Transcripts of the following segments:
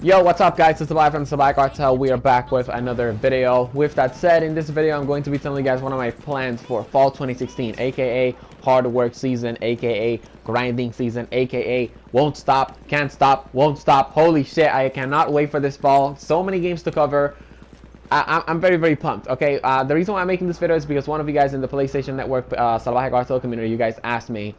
Yo, what's up guys, it's Salvajee from Salvajee Cartel. We are back with another video. With that said, in this video I'm going to be telling you guys one of my plans for fall 2016, aka hard work season, aka grinding season, aka won't stop, can't stop, won't stop. Holy shit, I cannot wait for this fall. So many games to cover. I'm very, very pumped. Okay, the reason why I'm making this video is because one of you guys in the PlayStation Network Salvajee Cartel community, you guys asked me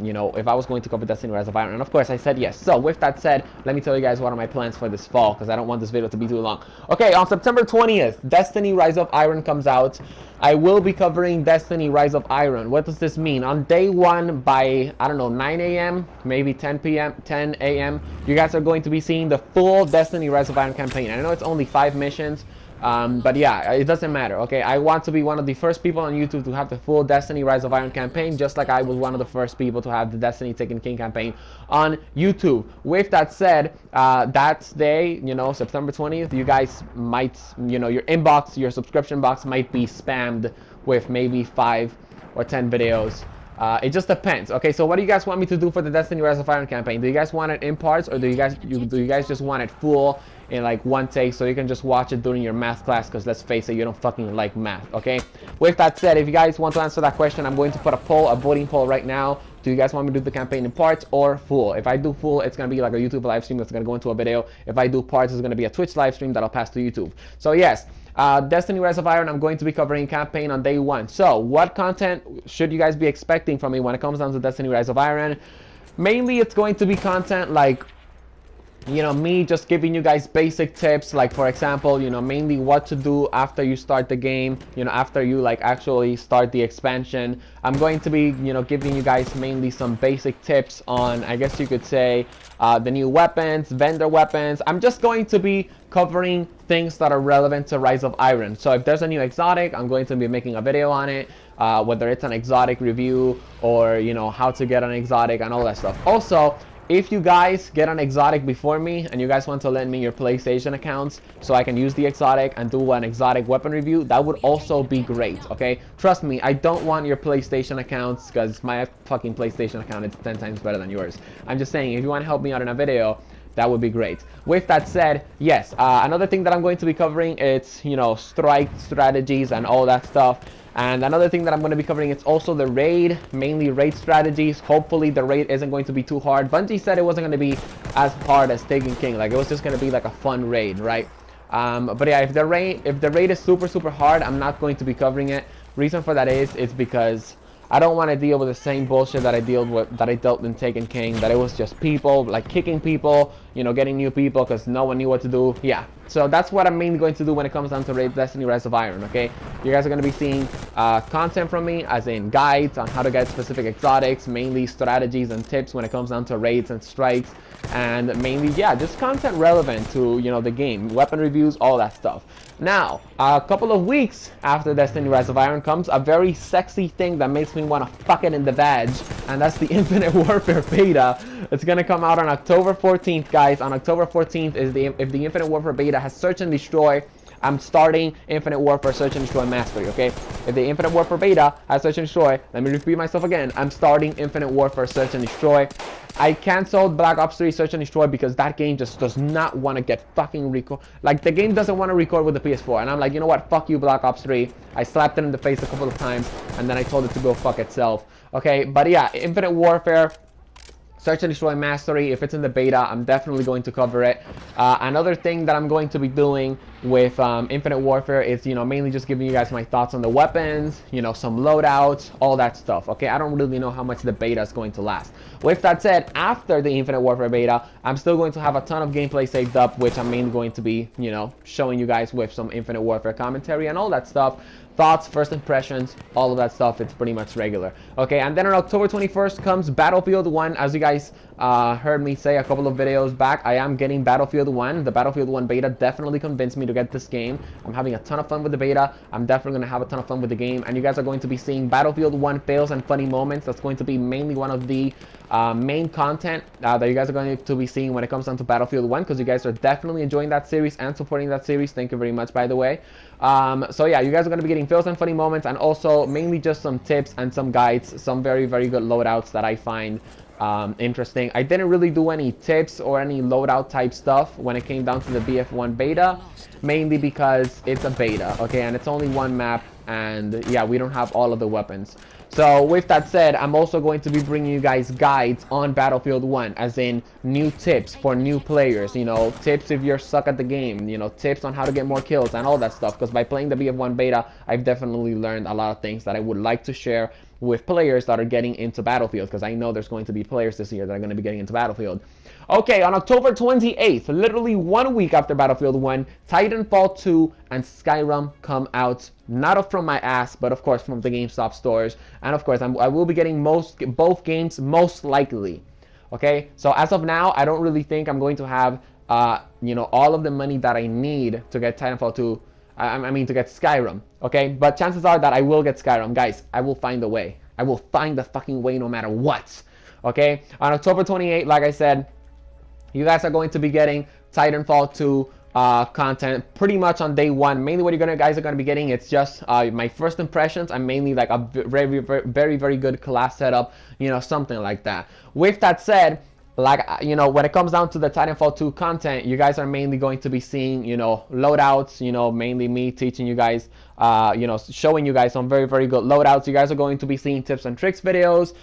you know, if I was going to cover Destiny Rise of Iron, and of course I said yes. So with that said, let me tell you guys what are my plans for this fall, because I don't want this video to be too long. Okay, on September 20th, Destiny Rise of Iron comes out. I will be covering Destiny Rise of Iron. What does this mean? On day one by, I don't know, 9 a.m., maybe 10 p.m., 10 a.m., you guys are going to be seeing the full Destiny Rise of Iron campaign. I know it's only 5 missions, but yeah, it doesn't matter. Okay, I want to be one of the first people on YouTube to have the full Destiny Rise of Iron campaign, just like I was one of the first people to have the Destiny Taken King campaign on YouTube. With that said, that day, you know, September 20th, you guys might, you know, your inbox, your subscription box might be spammed with maybe 5 or 10 videos. It just depends. Okay, so what do you guys want me to do for the Destiny Rise of Iron campaign? Do you guys want it in parts, or do you guys just want it full in like one take so you can just watch it during your math class? Because let's face it, you don't fucking like math. Okay, with that said, if you guys want to answer that question, I'm going to put a poll, a voting poll right now. Do you guys want me to do the campaign in parts or full? If I do full, it's going to be like a YouTube live stream that's going to go into a video. If I do parts, it's going to be a Twitch live stream that'll pass to YouTube. So yes, Destiny Rise of Iron, I'm going to be covering campaign on day one. So what content should you guys be expecting from me when it comes down to Destiny Rise of Iron? Mainly it's going to be content like, you know, me just giving you guys basic tips, like for example, you know, mainly what to do after you start the game, you know, after you like actually start the expansion. I'm going to be, you know, giving you guys mainly some basic tips on, I guess you could say, the new weapons, vendor weapons. I'm just going to be covering things that are relevant to Rise of Iron. So if there's a new exotic, I'm going to be making a video on it, whether it's an exotic review or, you know, how to get an exotic and all that stuff. Also, if you guys get an exotic before me and you guys want to lend me your PlayStation accounts so I can use the exotic and do an exotic weapon review, that would also be great, okay? Trust me, I don't want your PlayStation accounts because my fucking PlayStation account is 10 times better than yours. I'm just saying, if you want to help me out in a video, that would be great. With that said, yes, another thing that I'm going to be covering, it's, you know, strike strategies and all that stuff. And another thing that I'm going to be covering, it's also the raid, mainly raid strategies. Hopefully the raid isn't going to be too hard. Bungie said it wasn't going to be as hard as Taken King. Like, it was just going to be like a fun raid, right? But yeah, if the raid is super hard, I'm not going to be covering it. Reason for that is because I don't want to deal with the same bullshit that I dealt in Taken King, that it was just people like kicking people, you know, getting new people because no one knew what to do. Yeah, so that's what I'm mainly going to do when it comes down to raid Destiny Rise of Iron. Okay, you guys are going to be seeing content from me, as in guides on how to get specific exotics, mainly strategies and tips when it comes down to raids and strikes, and mainly, yeah, just content relevant to, you know, the game, weapon reviews, all that stuff. Now, a couple of weeks after Destiny Rise of Iron comes a very sexy thing that makes me want to fuck it in the vag, and that's the Infinite Warfare beta. It's gonna come out on October 14th, guys. On October 14th is if the Infinite Warfare beta has Search and Destroy, I'm starting Infinite Warfare Search and Destroy Mastery, okay? If the Infinite Warfare beta has Search and Destroy, let me repeat myself again, I'm starting Infinite Warfare Search and Destroy. I canceled Black Ops 3 Search and Destroy because that game just does not want to get fucking record. Like, the game doesn't want to record with the PS4. And I'm like, you know what? Fuck you, Black Ops 3. I slapped it in the face a couple of times, and then I told it to go fuck itself. Okay, but yeah, Infinite Warfare Search and Destroy Mastery, if it's in the beta, I'm definitely going to cover it. Another thing that I'm going to be doing with Infinite Warfare is, you know, mainly just giving you guys my thoughts on the weapons, you know, some loadouts, all that stuff, okay? I don't really know how much the beta is going to last. With that said, after the Infinite Warfare beta, I'm still going to have a ton of gameplay saved up, which I'm mainly going to be, you know, showing you guys with some Infinite Warfare commentary and all that stuff. Thoughts, first impressions, all of that stuff, it's pretty much regular. Okay, and then on October 21st comes Battlefield 1. As you guys heard me say a couple of videos back, I am getting Battlefield 1. The Battlefield 1 beta definitely convinced me to get this game. I'm having a ton of fun with the beta. I'm definitely going to have a ton of fun with the game. And you guys are going to be seeing Battlefield 1 fails and funny moments. That's going to be mainly one of the main content that you guys are going to be seeing when it comes down to Battlefield 1, because you guys are definitely enjoying that series and supporting that series. Thank you very much, by the way. So yeah, you guys are going to be getting fails and funny moments, and also mainly just some tips and some guides, some very good loadouts that I find interesting. I didn't really do any tips or any loadout type stuff when it came down to the BF1 beta, mainly because it's a beta, okay, and it's only one map, and yeah, we don't have all of the weapons. So with that said, I'm also going to be bringing you guys guides on Battlefield 1, as in new tips for new players, you know, tips if you're stuck at the game, you know, tips on how to get more kills and all that stuff, because by playing the BF1 beta, I've definitely learned a lot of things that I would like to share with players that are getting into Battlefield, because I know there's going to be players this year that are going to be getting into Battlefield. Okay, on October 28th, literally 1 week after Battlefield 1, Titanfall 2 and Skyrim come out, not from my ass, but of course from the GameStop stores, and of course I will be getting both games most likely. Okay, so as of now, I don't really think I'm going to have you know, all of the money that I need to get Titanfall 2. I mean, to get Skyrim, okay? But chances are that I will get Skyrim. Guys, I will find a way. I will find the fucking way no matter what, okay? On October 28th, like I said, you guys are going to be getting Titanfall 2 content pretty much on day one. Mainly what guys are going to be getting, it's just my first impressions, and mainly like a very good class setup, you know, something like that. With that said, like, you know, when it comes down to the Titanfall 2 content, you guys are mainly going to be seeing, you know, loadouts, you know, mainly me teaching you guys, you know, showing you guys some very good loadouts. You guys are going to be seeing tips and tricks videos,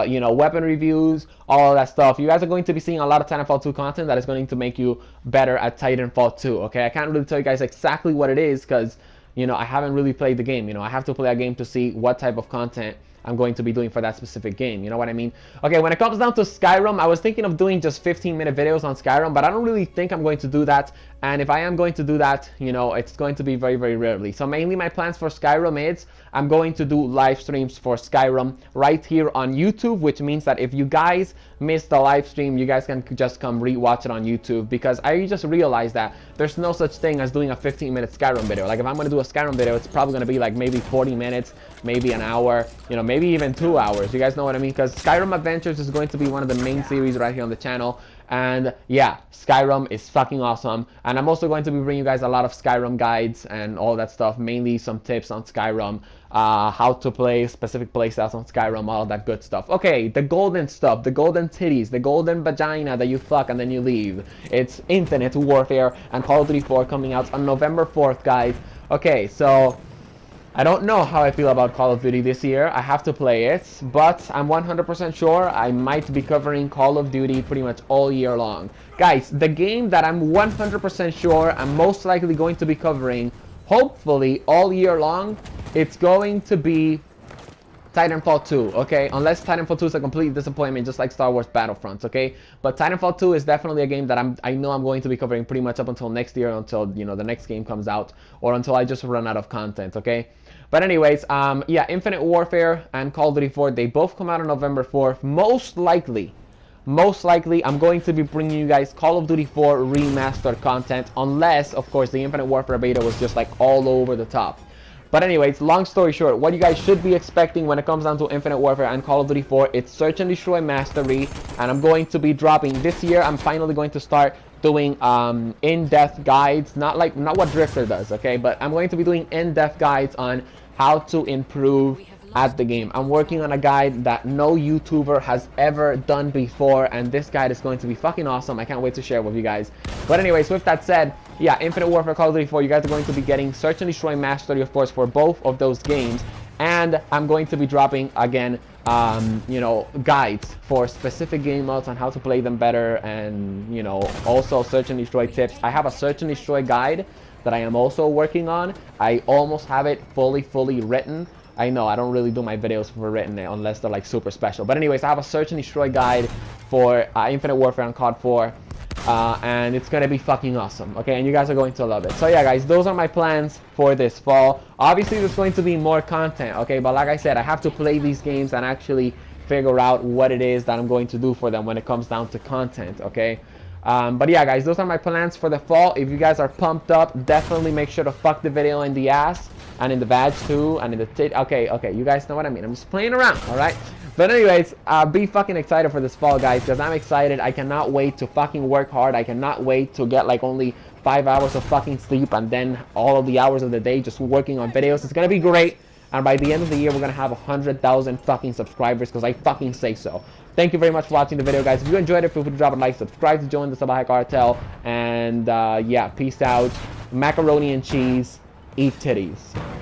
you know, weapon reviews, all of that stuff. You guys are going to be seeing a lot of Titanfall 2 content that is going to make you better at Titanfall 2, okay? I can't really tell you guys exactly what it is, because, you know, I haven't really played the game. You know, I have to play a game to see what type of content I'm going to be doing for that specific game, you know what I mean? Okay, when it comes down to Skyrim, I was thinking of doing just 15-minute videos on Skyrim, but I don't really think I'm going to do that. And if I am going to do that, you know, it's going to be very rarely. So mainly my plans for Skyrim is I'm going to do live streams for Skyrim right here on YouTube, which means that if you guys miss the live stream, you guys can just come rewatch it on YouTube, because I just realized that there's no such thing as doing a 15-minute Skyrim video. Like, if I'm going to do a Skyrim video, it's probably going to be like maybe 40 minutes, maybe an hour, you know, maybe even 2 hours. You guys know what I mean? Because Skyrim Adventures is going to be one of the main series right here on the channel. And yeah, Skyrim is fucking awesome. And I'm also going to be bringing you guys a lot of Skyrim guides and all that stuff, mainly some tips on Skyrim, how to play specific playstyles on Skyrim, all that good stuff. Okay, the golden stuff, the golden titties, the golden vagina that you fuck and then you leave. It's Infinite Warfare and Call of Duty 4 coming out on November 4th, guys. Okay, so I don't know how I feel about Call of Duty this year. I have to play it, but I'm 100% sure I might be covering Call of Duty pretty much all year long. Guys, the game that I'm 100% sure I'm most likely going to be covering, hopefully all year long, it's going to be Titanfall 2, okay? Unless Titanfall 2 is a complete disappointment, just like Star Wars Battlefronts, okay? But Titanfall 2 is definitely a game that I know I'm going to be covering pretty much up until next year, until, you know, the next game comes out, or until I just run out of content, okay? But anyways, yeah, Infinite Warfare and Call of Duty 4, they both come out on November 4th. Most likely, I'm going to be bringing you guys Call of Duty 4 remastered content, unless, of course, the Infinite Warfare beta was just like all over the top. But anyways, long story short, what you guys should be expecting when it comes down to Infinite Warfare and Call of Duty 4, it's Search and Destroy Mastery, and I'm going to be dropping this year. I'm finally going to start doing in-depth guides, not what Drifter does, okay? But I'm going to be doing in-depth guides on how to improve at the game. I'm working on a guide that no YouTuber has ever done before, and this guide is going to be fucking awesome. I can't wait to share it with you guys. But anyways, with that said, yeah, Infinite Warfare, Call of Duty 4, you guys are going to be getting Search and Destroy Mastery, of course, for both of those games. And I'm going to be dropping, again, you know, guides for specific game modes on how to play them better, and, you know, also Search and Destroy tips. I have a Search and Destroy guide that I am also working on. I almost have it fully written. I know I don't really do my videos for written unless they're like super special. But anyways, I have a Search and Destroy guide for Infinite Warfare and COD 4. And it's gonna be fucking awesome, okay? And you guys are going to love it. So yeah, guys, those are my plans for this fall. Obviously, there's going to be more content, okay? But like I said, I have to play these games and actually figure out what it is that I'm going to do for them when it comes down to content, okay? But yeah, guys, those are my plans for the fall. If you guys are pumped up, definitely make sure to fuck the video in the ass and in the badge too, and in the tit. Okay, you guys know what I mean. I'm just playing around, all right? But anyways, be fucking excited for this fall, guys, because I'm excited. I cannot wait to fucking work hard. I cannot wait to get like only 5 hours of fucking sleep and then all of the hours of the day just working on videos. It's gonna be great. and by the end of the year, we're gonna have 100,000 fucking subscribers, because I fucking say so. Thank you very much for watching the video, guys. If you enjoyed it, feel free to drop a like, subscribe to join the Salvajee cartel, and yeah, peace out. Macaroni and cheese, eat titties.